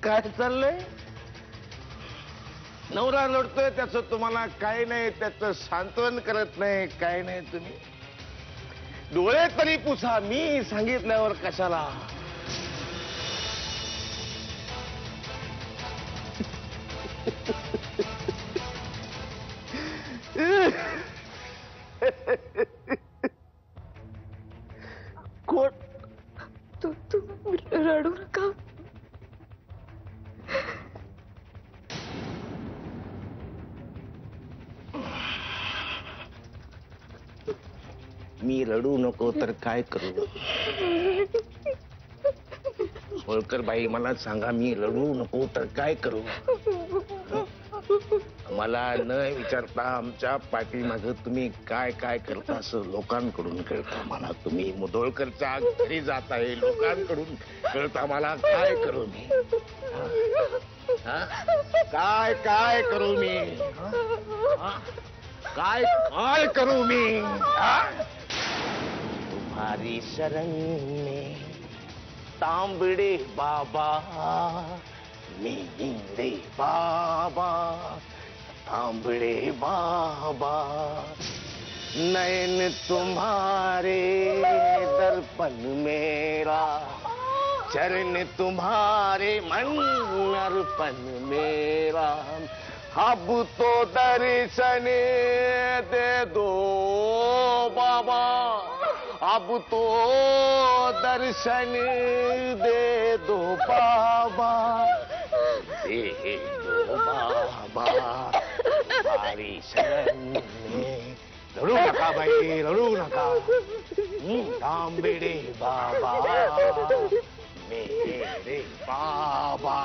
काय चाललंय? नवरा लढतोय त्याचं तुम्हाला काय नाही, त्याचं सांत्वन करत नाही, काय नाही. तुम्ही डोळे तरी पुसा, मी सांगितल्यावर कशाला? कोण? तू रडू नका. मी रडू नको तर काय करू? होळकर बाई, मला सांगा, मी रडू नको तर काय करू? मला न विचारता आमच्या पाठीमाग तुम्ही काय काय करता असं लोकांकडून कळतं मला. तुम्ही मुधोळकरच्या घरी जात आहे, लोकांकडून कळता मला. काय करू मी? काय काय करू मी? काय काय करू मी? तुम्हारी शरण में तांबड़े बाबा, मेरे बाबा, तांबड़े बाबा, नयन तुम्हारे दर्पण मेरा, चरण तुम्हारे मन अर्पण मेरा, अब तो दर्शन दे दो बाबा, अब तो दर्शन दे दो बाबा, दे दो बाबा तुम्हारी शरण में. रडू नका बाई, रडू नका. तांबड़े बाबा, मेरे बाबा.